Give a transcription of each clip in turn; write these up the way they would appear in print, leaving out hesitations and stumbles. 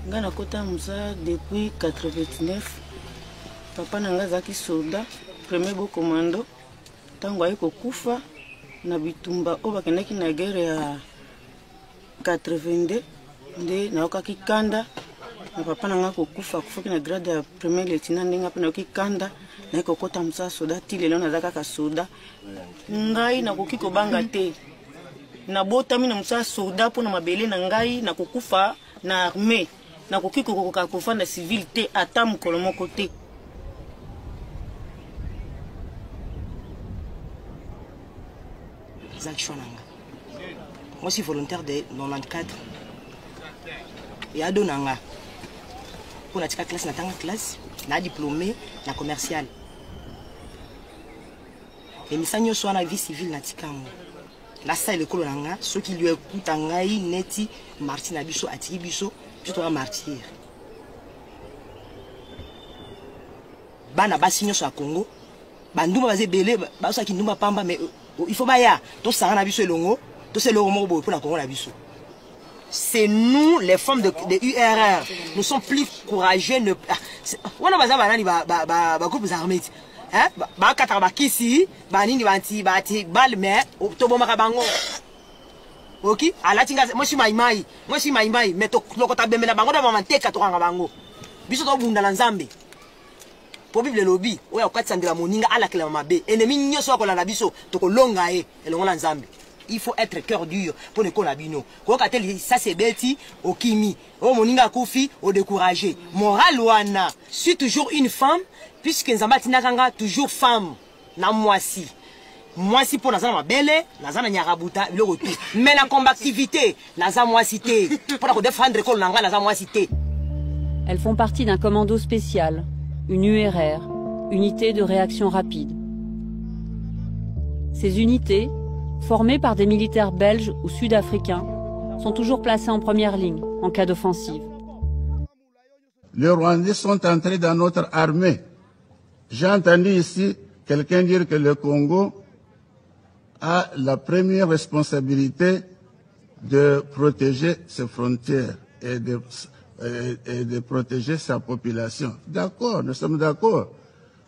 Nga nakota musa depuis 89. Papa nanga zaki soldat, premier beau commando. Tango ayi kokufa na bitumba o bakendaki na guerre ya 82 nde naokaki kanda na papa nanga kokufa kufoki na grade ya premier lieutenant ndenga pe naoki kanda na kokota musa soldat ti lelo nazaka ka soldat ngai nakoki kobanga te na botami na musa soldat po na mabele na ngai na kokufa na armée na koki kokoka kofanda civil te ata mokolo moko te. Moi, je suis volontaire de 94. Et à Donanga. Pour la classe, classe, na diplômé, na commercial. Et Missanyo soit na vie civile na tikamo. La salle école nanga, ceux qui lui écoutent ngai neti Martin Abisso Ati Bisso, plutôt un martyr. Bana basinyo sur Congo. Banduma bazé belé, basa ki nduma pamba mais il faut baya. To sanga Abisso elongo, to c'est le romo pour la Congo Abisso. C'est nous les femmes de URR, nous sommes plus courageux. On a besoin banani ba groupe armés. Hein? Ba kataba kisi, ba nini banti bal mais to bomaka bango. OK? Ala tinga moi je suis maimai mais to lokota bemela bango da manteka to kanga bango. Biso to bunda na Nzambe. Po bible lobby, oya kwatsandela moninga ala kila mabe. Ennemi nyoso ko la biso to ko longa elongo na Nzambe. Il faut être cœur dur pour ne connaître bino. Ça c'est bêti, au kimi, au moninga koufi, au découragé. Moral wana, suis toujours une femme, puisque Nzamba tinakanga toujours femme. Na moisi. Moisi pour nazana ma belle, nazana nyarabuta, le retour. Mais la combativité, nazana moisité. Pour défendre l'école nanga, nazana moisité. Elles font partie d'un commando spécial, une URR, unité de réaction rapide. Ces unités, formés par des militaires belges ou sud-africains, sont toujours placés en première ligne en cas d'offensive. Les Rwandais sont entrés dans notre armée. J'ai entendu ici quelqu'un dire que le Congo a la première responsabilité de protéger ses frontières et de protéger sa population. D'accord, nous sommes d'accord.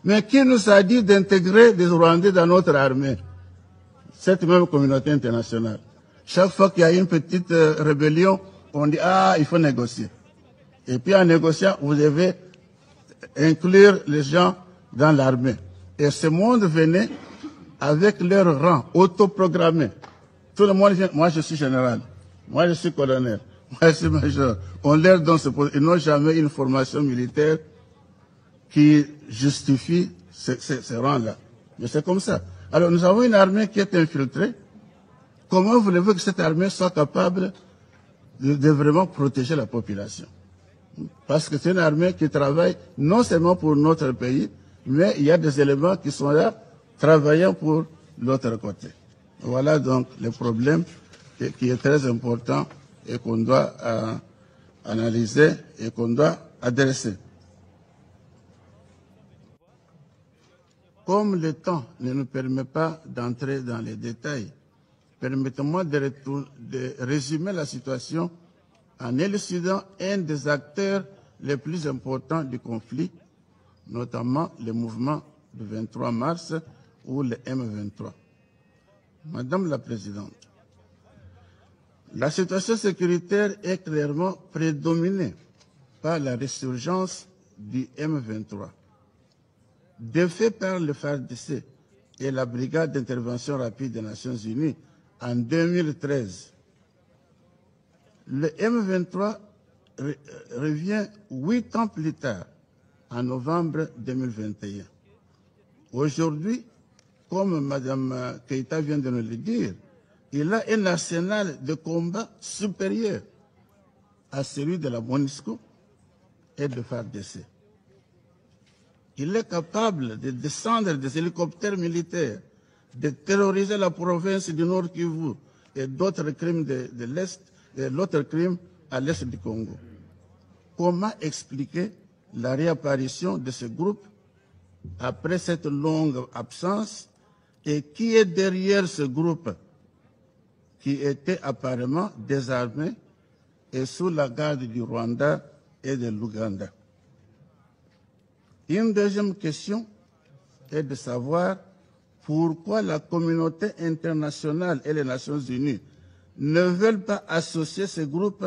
Mais qui nous a dit d'intégrer des Rwandais dans notre armée? Cette même communauté internationale. Chaque fois qu'il y a une petite rébellion, on dit « Ah, il faut négocier ». Et puis en négociant, vous devez inclure les gens dans l'armée. Et ce monde venait avec leur rang autoprogrammé. Tout le monde vient, moi je suis général, moi je suis colonel, moi je suis major. On leur donne ce poste. Ils n'ont jamais une formation militaire qui justifie ces rangs-là. Mais c'est comme ça. Alors, nous avons une armée qui est infiltrée. Comment voulez-vous que cette armée soit capable de vraiment protéger la population? Parce que c'est une armée qui travaille non seulement pour notre pays, mais il y a des éléments qui sont là, travaillant pour l'autre côté. Voilà donc le problème qui est très important et qu'on doit analyser et qu'on doit adresser. Comme le temps ne nous permet pas d'entrer dans les détails, permettez-moi de résumer la situation en élucidant un des acteurs les plus importants du conflit, notamment le mouvement du 23 mars ou le M23. Madame la Présidente, la situation sécuritaire est clairement prédominée par la résurgence du M23. Défait par le FARDC et la Brigade d'intervention rapide des Nations Unies en 2013, le M23 revient 8 ans plus tard, en novembre 2021. Aujourd'hui, comme Mme Keïta vient de nous le dire, il a un arsenal de combat supérieur à celui de la MONUSCO et de FARDC. Il est capable de descendre des hélicoptères militaires, de terroriser la province du Nord Kivu et d'autres crimes de l'Est, et d'autres crimes à l'Est du Congo. Comment expliquer la réapparition de ce groupe après cette longue absence et qui est derrière ce groupe qui était apparemment désarmé et sous la garde du Rwanda et de l'Ouganda. Une deuxième question est de savoir pourquoi la communauté internationale et les Nations Unies ne veulent pas associer ces groupes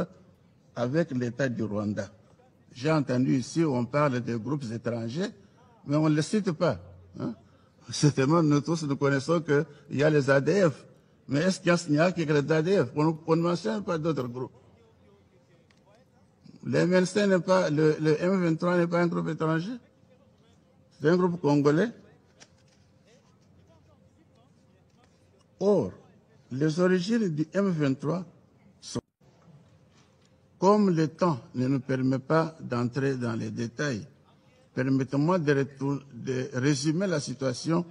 avec l'État du Rwanda. J'ai entendu ici, on parle des groupes étrangers, mais on ne les cite pas. Hein? Certainement, nous tous nous connaissons qu'il y a les ADF. Mais est-ce qu'il n'y a que les ADF? On ne mentionne pas d'autres groupes. Le MNC n'est pas, le M23 n'est pas un groupe étranger. C'est un groupe congolais. Or, les origines du M23 sont... Comme le temps ne nous permet pas d'entrer dans les détails, permettez-moi de résumer la situation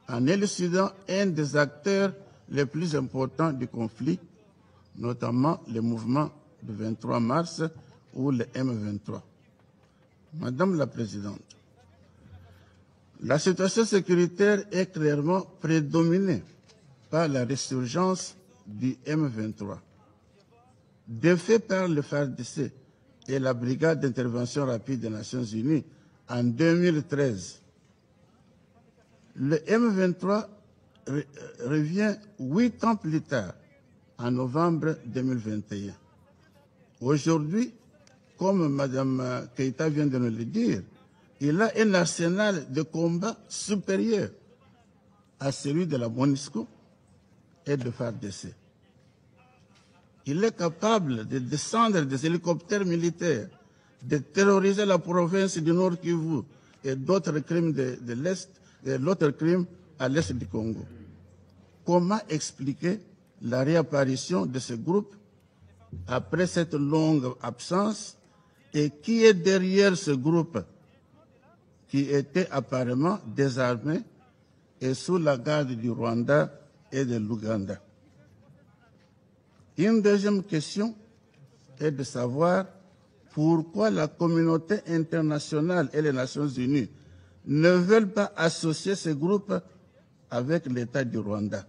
en élucidant un des acteurs les plus importants du conflit, notamment le mouvement du 23 mars ou le M23. Madame la Présidente, la situation sécuritaire est clairement prédominée par la résurgence du M23. Défait par le FARDC et la Brigade d'intervention rapide des Nations Unies en 2013, le M23 revient 8 ans plus tard, en novembre 2021. Aujourd'hui, comme Mme Keïta vient de nous le dire, il a un arsenal de combat supérieur à celui de la MONUSCO et de FARDC. Il est capable de descendre des hélicoptères militaires, de terroriser la province du Nord Kivu et d'autres crimes de l'Est, et d'autres crimes à l'Est du Congo. Comment expliquer la réapparition de ce groupe après cette longue absence et qui est derrière ce groupe qui était apparemment désarmé et sous la garde du Rwanda et de l'Ouganda? Une deuxième question est de savoir pourquoi la communauté internationale et les Nations Unies ne veulent pas associer ces groupes avec l'État du Rwanda.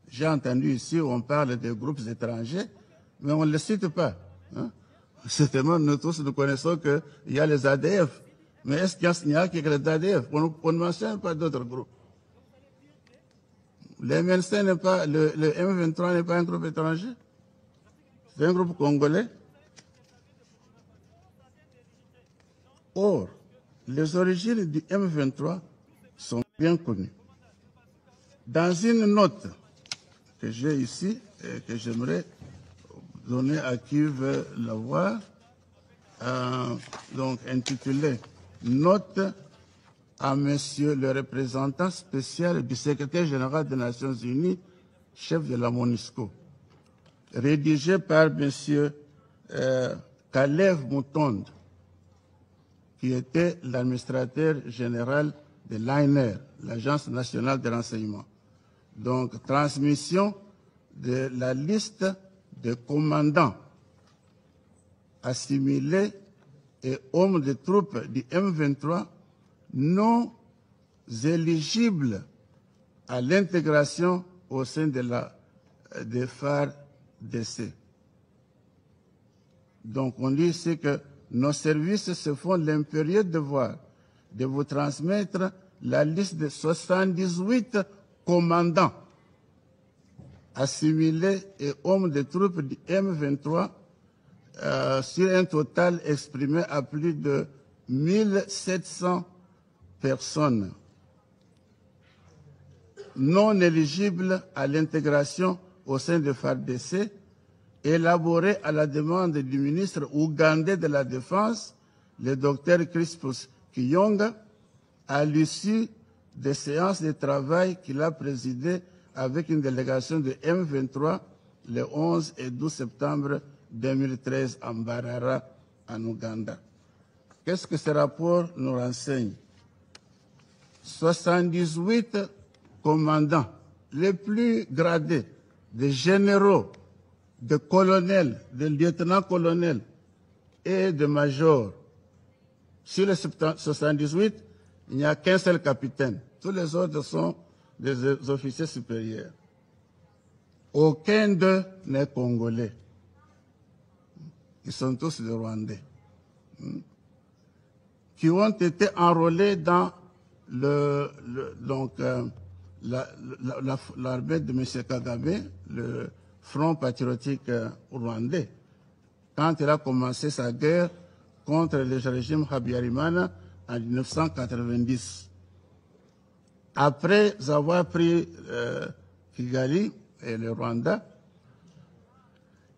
J'ai entendu ici, on parle des groupes étrangers, mais on ne les cite pas. Hein? Certainement, nous tous nous connaissons qu'il y a les ADF, mais est-ce qu'il n'y a que les ADF? On ne mentionne pas d'autres groupes. Le MNC n'est pas, le M23 n'est pas un groupe étranger. C'est un groupe congolais. Or, les origines du M23 sont bien connues. Dans une note que j'ai ici et que j'aimerais donner à qui veut la voir, donc intitulée « Note à Monsieur le représentant spécial du secrétaire général des Nations Unies, chef de la MONUSCO », rédigée par Monsieur Kalev Mutonde, qui était l'administrateur général de l'ANR, l'Agence nationale de renseignement. Donc, transmission de la liste de commandants assimilés et hommes de troupes du M23 non éligibles à l'intégration au sein de des FARDC. Donc, on dit ici que nos services se font l'impérieux devoir de vous transmettre la liste de 78 commandants assimilés et hommes de troupes du M23 sur un total exprimé à plus de 1700 personnes non éligibles à l'intégration au sein de FARDC, élaboré à la demande du ministre ougandais de la Défense, le docteur Crispus Kiyonga, à l'issue des séances de travail qu'il a présidées avec une délégation de M23 le 11 et 12 septembre 2013 à Mbarara, en Ouganda. Qu'est-ce que ce rapport nous renseigne? 78 commandants, les plus gradés, des généraux, de colonels, de lieutenants-colonels et de majors. Sur les 78, il n'y a qu'un seul capitaine. Tous les autres sont des officiers supérieurs. Aucun d'eux n'est congolais. Ils sont tous des Rwandais. qui ont été enrôlés dans l'armée de M. Kagame, le Front patriotique rwandais, quand il a commencé sa guerre contre le régime Habyarimana en 1990. Après avoir pris Kigali et le Rwanda,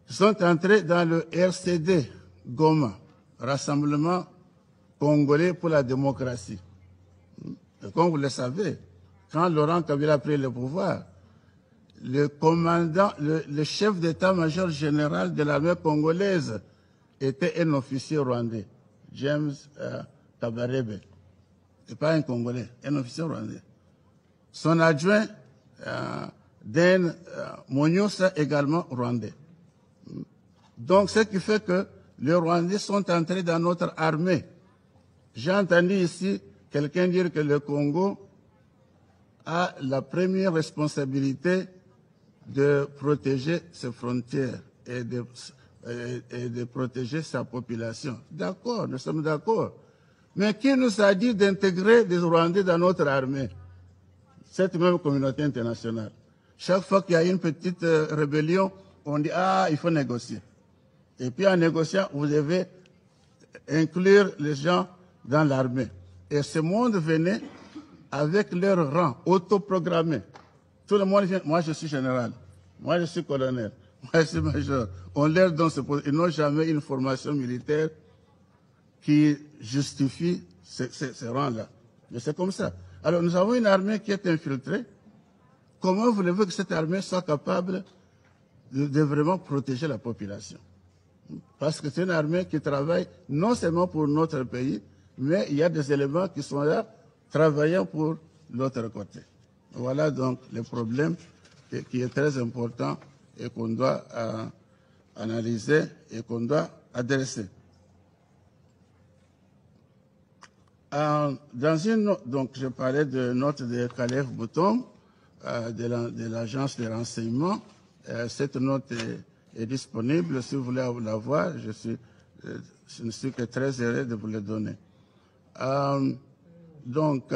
ils sont entrés dans le RCD Goma, Rassemblement congolais pour la démocratie. Et comme vous le savez, quand Laurent Kabila a pris le pouvoir, le commandant, le chef d'état-major général de l'armée congolaise était un officier rwandais, James Kabarebe. Ce n'est pas un Congolais, un officier rwandais. Son adjoint, Den Monyosa, également rwandais. Donc, ce qui fait que les Rwandais sont entrés dans notre armée. J'ai entendu ici quelqu'un dire que le Congo a la première responsabilité de protéger ses frontières et de protéger sa population. D'accord, nous sommes d'accord. Mais qui nous a dit d'intégrer des Rwandais dans notre armée? Cette même communauté internationale. Chaque fois qu'il y a une petite rébellion, on dit « Ah, il faut négocier ». Et puis en négociant, vous devez inclure les gens dans l'armée. Et ce monde venait avec leur rang autoprogrammé. Tout le monde vient, moi je suis général, moi je suis colonel, moi je suis major. On leur donne ce poste. Ils n'ont jamais une formation militaire qui justifie ces rangs-là. Mais c'est comme ça. Alors nous avons une armée qui est infiltrée. Comment voulez-vous que cette armée soit capable de vraiment protéger la population? Parce que c'est une armée qui travaille non seulement pour notre pays, mais il y a des éléments qui sont là, travaillant pour l'autre côté. Voilà donc le problème qui est très important et qu'on doit analyser et qu'on doit adresser. Dans une note, donc je parlais de note de Khalef Boutom, de l'agence de renseignement. Cette note est disponible. Si vous voulez la voir, je ne suis que très heureux de vous le donner. Donc,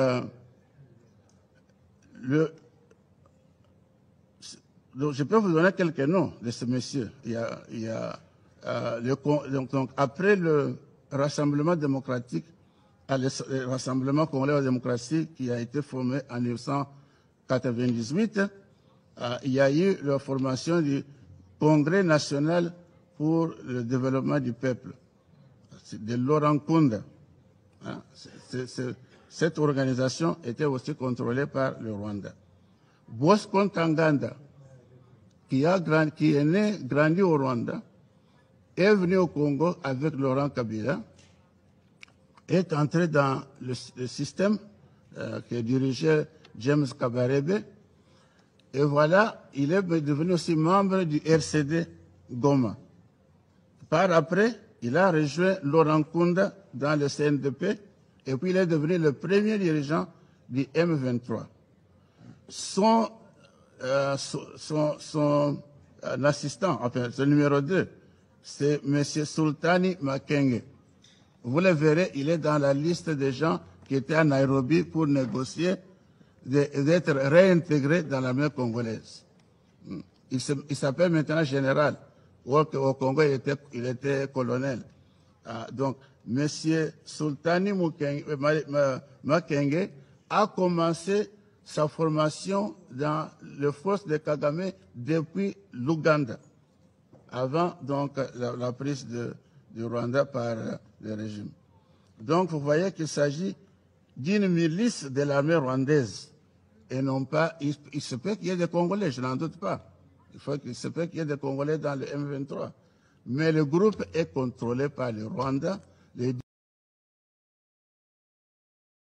je peux vous donner quelques noms de ce monsieur. Donc, après le Rassemblement démocratique, le Rassemblement congolais de la démocratie qui a été formé en 1998, il y a eu la formation du Congrès national pour le développement du peuple, de Laurent Nkunda. Cette organisation était aussi contrôlée par le Rwanda. Bosco Ntaganda, qui est né, grandi au Rwanda, est venu au Congo avec Laurent Kabila, est entré dans le système que dirigeait James Kabarebe, et voilà, il est devenu aussi membre du RCD Goma. Par après, il a rejoint Laurent Nkunda dans le CNDP, et puis il est devenu le premier dirigeant du M23. Son assistant, enfin, son numéro 2, c'est M. Sultani Makenge. Vous le verrez, il est dans la liste des gens qui étaient à Nairobi pour négocier d'être réintégré dans l'armée congolaise. Il s'appelle maintenant général. Au Congo, il était colonel. Donc, M. Sultani Makenge a commencé sa formation dans les forces de Kagame depuis l'Ouganda, avant donc la prise du Rwanda par le régime. Donc, vous voyez qu'il s'agit d'une milice de l'armée rwandaise et non pas. Il se peut qu'il y ait des Congolais, je n'en doute pas. Il se peut qu'il y ait des Congolais dans le M23. Mais le groupe est contrôlé par le Rwanda.